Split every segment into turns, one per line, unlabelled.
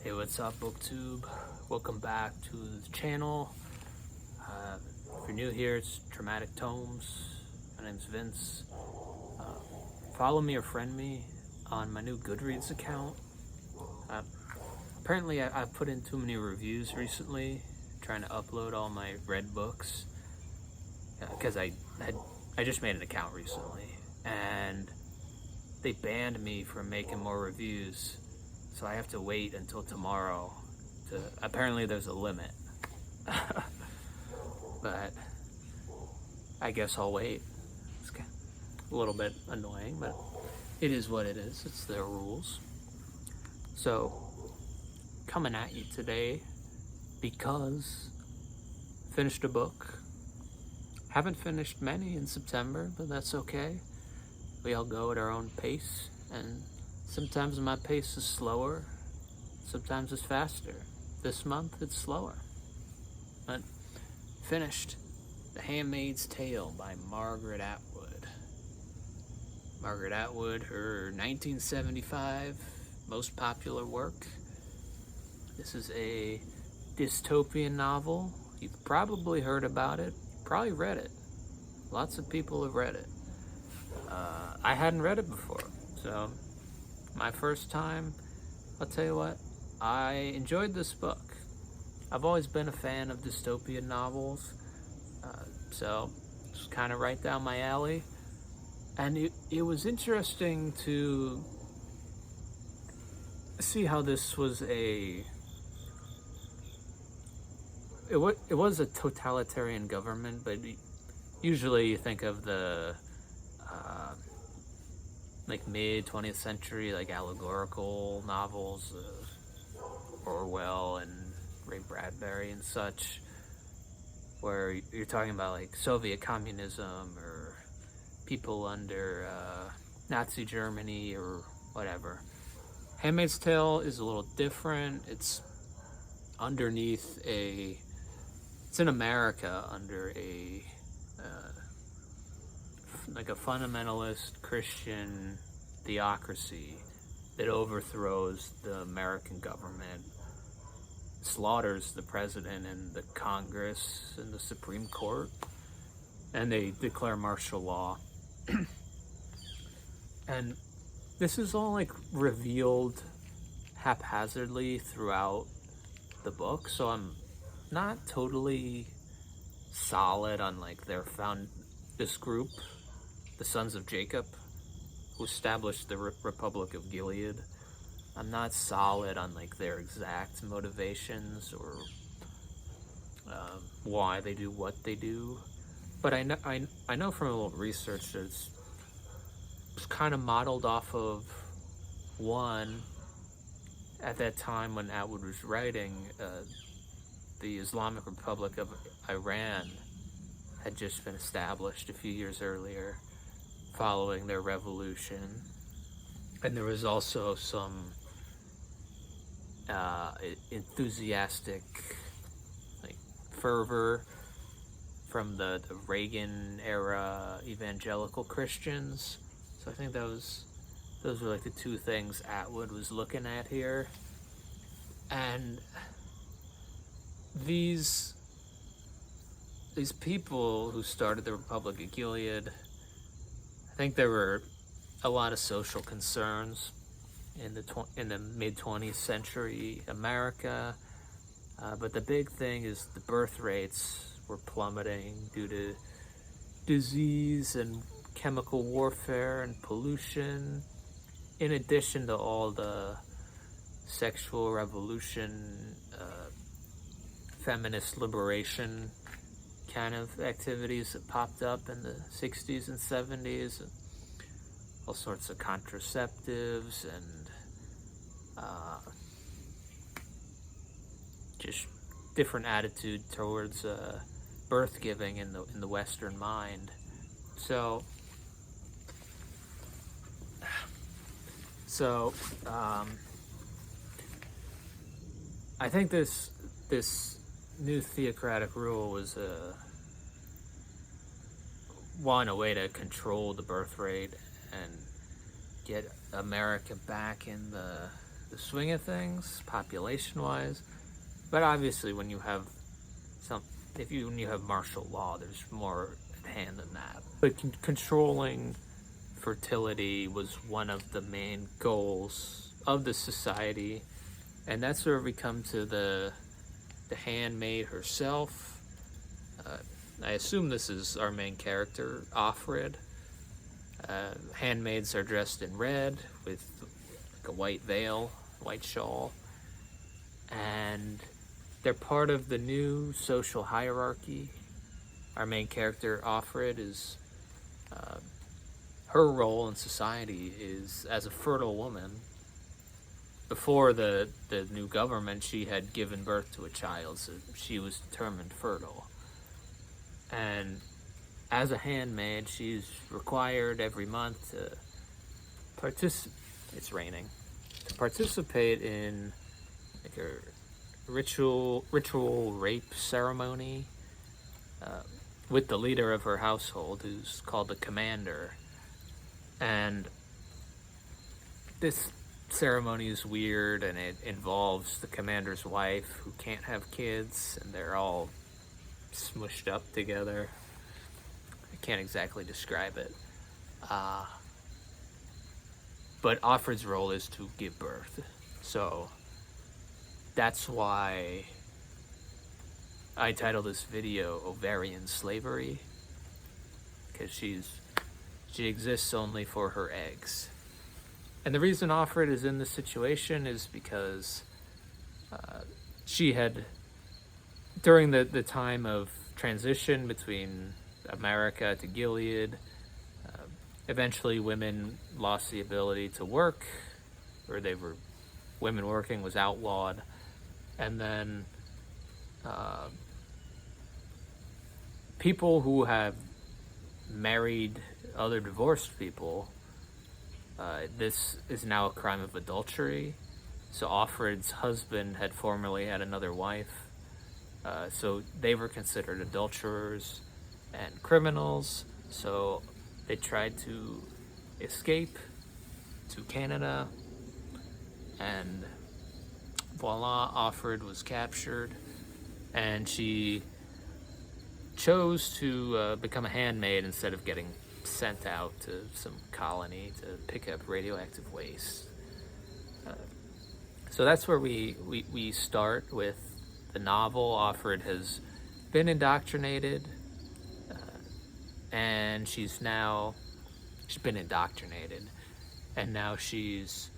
Hey, what's up, BookTube? Welcome back to the channel. If you're new here, it's Dramatic Tomes. My name's Vince. Follow me or friend me on my new Goodreads account. Apparently, I've put in too many reviews recently, trying to upload all my read books, because I just made an account recently, and they banned me from making more reviews. So I have to wait until tomorrow to, apparently there's a limit. But I guess I'll wait. It's a little bit annoying, but it is what it is. It's their rules. So, coming at you today because finished a book. Haven't finished many in September, but that's okay. We all go at our own pace, and sometimes my pace is slower, sometimes it's faster. This month it's slower. But finished The Handmaid's Tale by Margaret Atwood. Margaret Atwood, her 1975 most popular work. This is a dystopian novel. You've probably heard about it, probably read it. Lots of people have read it. I hadn't read it before, so my first time. I'll tell you what, I enjoyed this book. I've always been a fan of dystopian novels, so it's kind of right down my alley. And it was interesting to see how this was it was a totalitarian government, but usually you think of the like mid 20th century, like allegorical novels, Orwell and Ray Bradbury and such, where you're talking about like Soviet communism or people under Nazi Germany or whatever. Handmaid's Tale is a little different. It's underneath it's in America under like a fundamentalist Christian theocracy that overthrows the American government, slaughters the president and the Congress and the Supreme Court, and they declare martial law. And this is all like revealed haphazardly throughout the book, so I'm not totally solid on like this group, the Sons of Jacob, who established the Republic of Gilead. I'm not solid on like their exact motivations or why they do what they do, but I know from a little research that it's kind of modeled off of one. At that time when Atwood was writing, the Islamic Republic of Iran had just been established a few years earlier following their revolution. And there was also some enthusiastic like fervor from the Reagan era evangelical Christians. So I think those were like the two things Atwood was looking at here. And these people who started the Republic of Gilead, I think there were a lot of social concerns in the mid 20th century America, but the big thing is the birth rates were plummeting due to disease and chemical warfare and pollution, in addition to all the sexual revolution, feminist liberation kind of activities that popped up in the 60s and 70s, and all sorts of contraceptives and just different attitude towards birth giving in the Western mind. So I think this new theocratic rule was a way to control the birth rate and get America back in the the swing of things, population-wise. But obviously, when you have when you have martial law, there's more at hand than that. But controlling fertility was one of the main goals of the society, and that's where we come to the handmaid herself. I assume this is our main character, Offred. Handmaids are dressed in red with like a white veil, white shawl, and they're part of the new social hierarchy. Our main character, Offred, is her role in society is as a fertile woman. Before the new government, she had given birth to a child, so she was determined fertile. And as a handmaid, she's required every month to it's raining, to participate in like a ritual rape ceremony with the leader of her household, who's called the commander. And this ceremony is weird, and it involves the commander's wife, who can't have kids, and they're all smushed up together. I can't exactly describe it. But Offred's role is to give birth. So that's why I titled this video Ovarian Slavery, because she exists only for her eggs. And the reason Offred is in this situation is because she had, during the time of transition between America to Gilead, eventually women lost the ability to work, or women working was outlawed. And then people who have married other divorced people, this is now a crime of adultery. So Offred's husband had formerly had another wife, so they were considered adulterers and criminals. So they tried to escape to Canada, and voila, Offred was captured, and she chose to become a handmaid instead of getting sent out to some colony to pick up radioactive waste. So that's where we start with the novel. Offred has been indoctrinated, and she's been indoctrinated, and now she's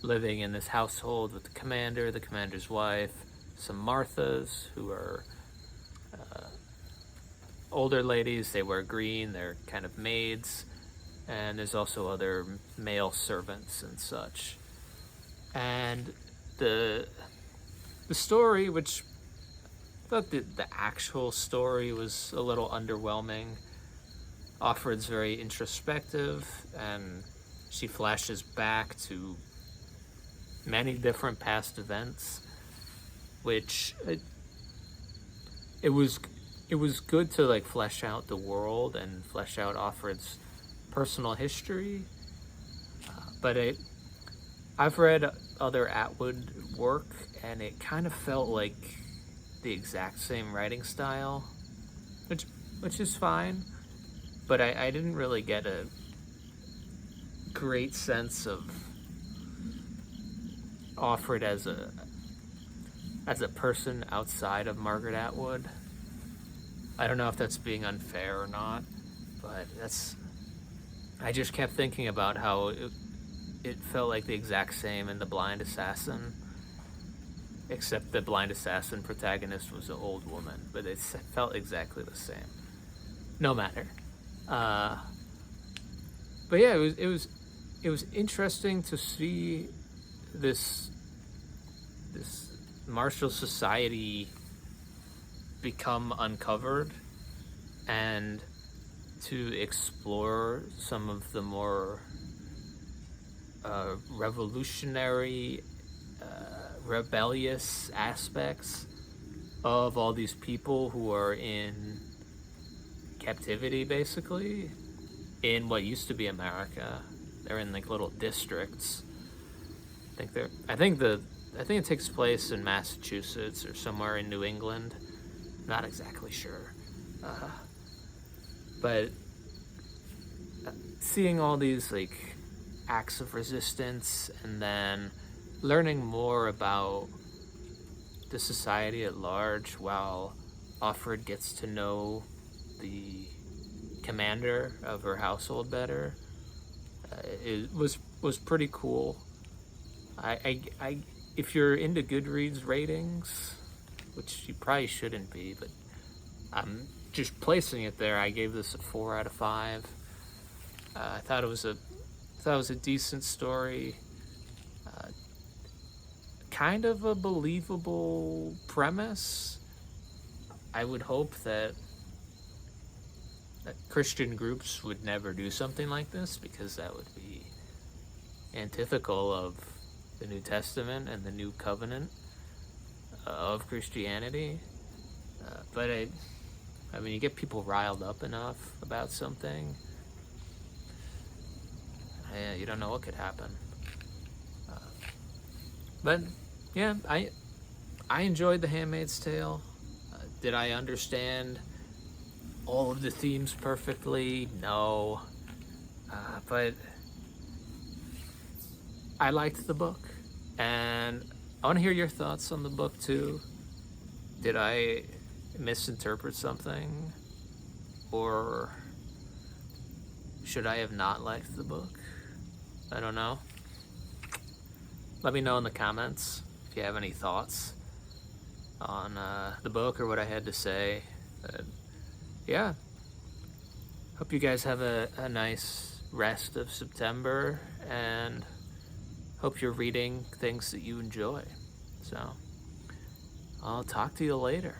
living in this household with the commander's wife, some Marthas, who are older ladies. They wear green, they're kind of maids, and there's also other male servants and such. And the story, which I thought the actual story was a little underwhelming. Offred's very introspective, and she flashes back to many different past events, which it was good to like flesh out the world and flesh out Offred's personal history. But I've read other Atwood work, and it kind of felt like the exact same writing style, which is fine. But I didn't really get a great sense of Offred as a person outside of Margaret Atwood. I don't know if that's being unfair or not, but I just kept thinking about how it felt like the exact same in The Blind Assassin, except the Blind Assassin protagonist was an old woman, but it felt exactly the same. No matter. But yeah, it was interesting to see this martial society become uncovered, and to explore some of the more revolutionary, rebellious aspects of all these people who are in captivity, basically, in what used to be America. They're in like little districts, I think it takes place in Massachusetts or somewhere in New England. Not exactly sure. But seeing all these like acts of resistance and then learning more about the society at large while Offred gets to know the commander of her household better, it was pretty cool. I if you're into Goodreads ratings, which you probably shouldn't be, but I'm just placing it there. I gave this a 4 out of 5. I thought it was a decent story. Kind of a believable premise. I would hope that Christian groups would never do something like this, because that would be antithetical of the New Testament and the New Covenant of Christianity. But I mean, you get people riled up enough about something, you don't know what could happen. But yeah, I enjoyed The Handmaid's Tale. Did I understand all of the themes perfectly? No. But I liked the book, and I want to hear your thoughts on the book too. Did I misinterpret something, or should I have not liked the book? I don't know. Let me know in the comments if you have any thoughts on the book or what I had to say. Yeah. Hope you guys have a nice rest of September, and hope you're reading things that you enjoy. So, I'll talk to you later.